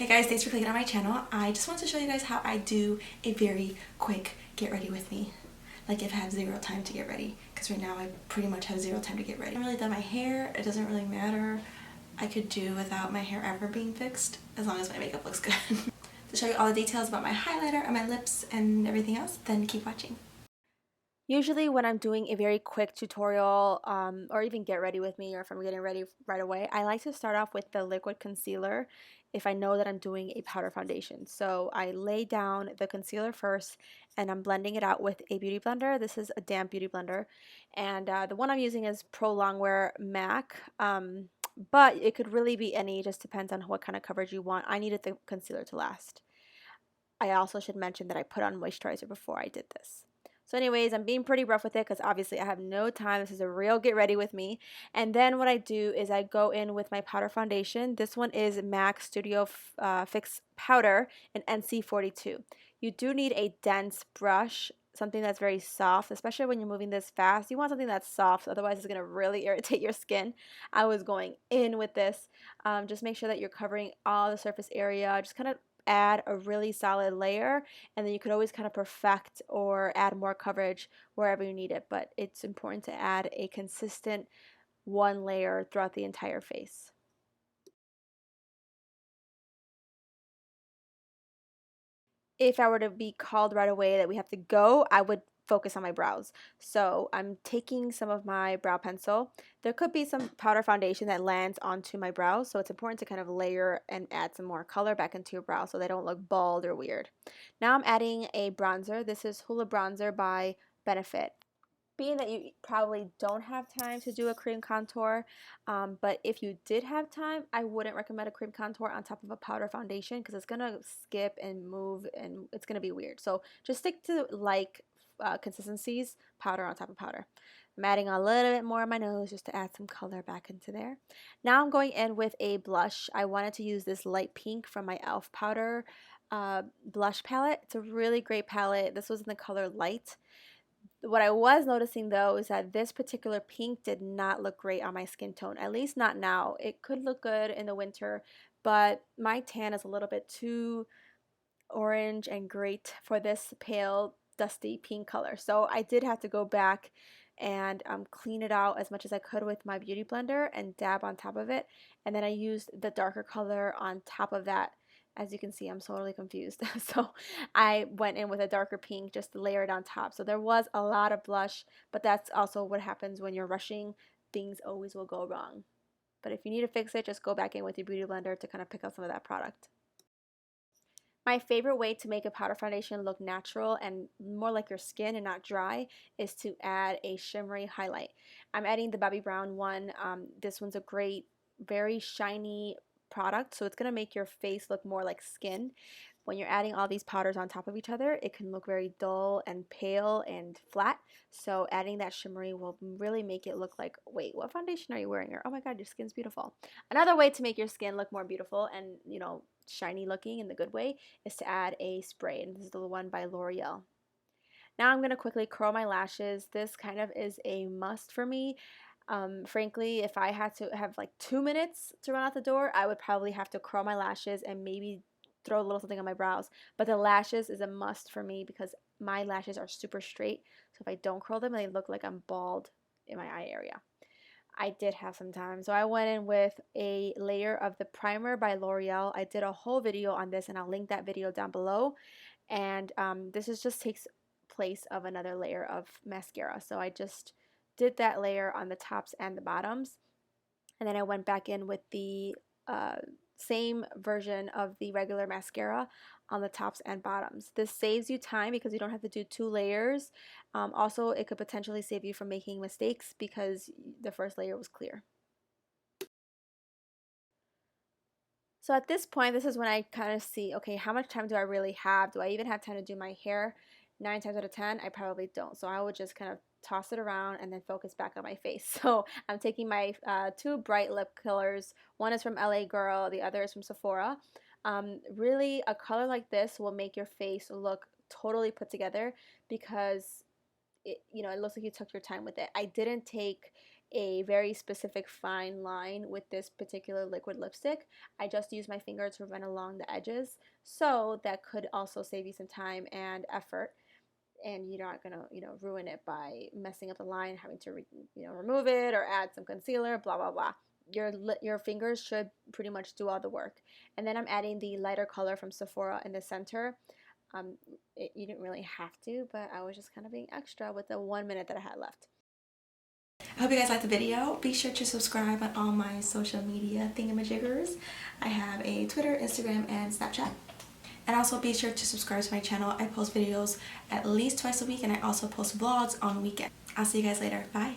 Hey guys, thanks for clicking on my channel. I just wanted to show you guys how I do a very quick get ready with me. Like if I have zero time to get ready, because right now I pretty much have zero time to get ready. I haven't really done my hair, it doesn't really matter. I could do without my hair ever being fixed, as long as my makeup looks good. To show you all the details about my highlighter and my lips and everything else, then keep watching. Usually when I'm doing a very quick tutorial or even get ready with me, or if I'm getting ready right away, I like to start off with the liquid concealer if I know that I'm doing a powder foundation. So I lay down the concealer first and I'm blending it out with a beauty blender. This is a damp beauty blender, and the one I'm using is prolongwear MAC. But it could really be any, it just depends on what kind of coverage you want. I needed the concealer to last. I also should mention that I put on moisturizer before I did this. So anyways, I'm being pretty rough with it because obviously I have no time. This is a real get ready with me. And then what I do is I go in with my powder foundation. This one is MAC Studio Fix Powder in NC42. You do need a dense brush, something that's very soft, especially when you're moving this fast. You want something that's soft, otherwise it's going to really irritate your skin. I was going in with this. Just make sure that you're covering all the surface area. Just kind of add a really solid layer, and then you could always kind of perfect or add more coverage wherever you need it, but it's important to add a consistent one layer throughout the entire face. If I were to be called right away that we have to go, I would focus on my brows. So I'm taking some of my brow pencil. There could be some powder foundation that lands onto my brows, so it's important to kind of layer and add some more color back into your brows so they don't look bald or weird. Now I'm adding a bronzer. This is Hoola Bronzer by Benefit. Being that you probably don't have time to do a cream contour, but if you did have time, I wouldn't recommend a cream contour on top of a powder foundation because it's going to skip and move and it's going to be weird. So just stick to like consistencies, powder on top of powder. I'm adding a little bit more on my nose just to add some color back into there. Now I'm going in with a blush. I wanted to use this light pink from my e.l.f. powder blush palette. It's a really great palette. This was in the color Light. What I was noticing though is that this particular pink did not look great on my skin tone, at least not now. It could look good in the winter, but my tan is a little bit too orange and great for this pale dusty pink color. So I did have to go back and clean it out as much as I could with my beauty blender and dab on top of it, and then I used the darker color on top of that. As you can see, I'm totally confused. So I went in with a darker pink just to layer it on top. So there was a lot of blush, but that's also what happens when you're rushing. Things always will go wrong. But if you need to fix it, just go back in with your beauty blender to kind of pick up some of that product. My favorite way to make a powder foundation look natural and more like your skin and not dry is to add a shimmery highlight. I'm adding the Bobbi Brown one. This one's a great, very shiny product, so it's going to make your face look more like skin. When you're adding all these powders on top of each other, it can look very dull and pale and flat. So adding that shimmery will really make it look like, wait, what foundation are you wearing? Or, oh my God, your skin's beautiful. Another way to make your skin look more beautiful and, shiny looking in the good way is to add a spray. And this is the one by L'Oreal. Now I'm going to quickly curl my lashes. This kind of is a must for me. Frankly, if I had to have like 2 minutes to run out the door, I would probably have to curl my lashes and maybe throw a little something on my brows. But the lashes is a must for me because my lashes are super straight. So if I don't curl them, they look like I'm bald in my eye area. I did have some time. So I went in with a layer of the primer by L'Oreal. I did a whole video on this and I'll link that video down below. And just takes place of another layer of mascara. So I just did that layer on the tops and the bottoms. And then I went back in with the same version of the regular mascara on the tops and bottoms. This saves you time because you don't have to do 2 layers. Also, it could potentially save you from making mistakes because the first layer was clear. So at this point, this is when I kind of see, okay, how much time do I really have? Do I even have time to do my hair? 9 times out of 10, I probably don't. So I would just kind of toss it around and then focus back on my face. So I'm taking my 2 bright lip colors. One is from LA Girl, the other is from Sephora. Really, a color like this will make your face look totally put together because it looks like you took your time with it. I didn't take a very specific fine line with this particular liquid lipstick. I just use my finger to run along the edges, so that could also save you some time and effort, and you're not gonna, ruin it by messing up the line, having to remove it or add some concealer, blah blah blah. Your fingers should pretty much do all the work. And then I'm adding the lighter color from Sephora in the center. You didn't really have to, but I was just kind of being extra with the 1 minute that I had left. I hope you guys liked the video. Be sure to subscribe on all my social media thingamajiggers. I have a Twitter, Instagram, and Snapchat. And also be sure to subscribe to my channel. I post videos at least twice a week, and I also post vlogs on weekends. I'll see you guys later. Bye.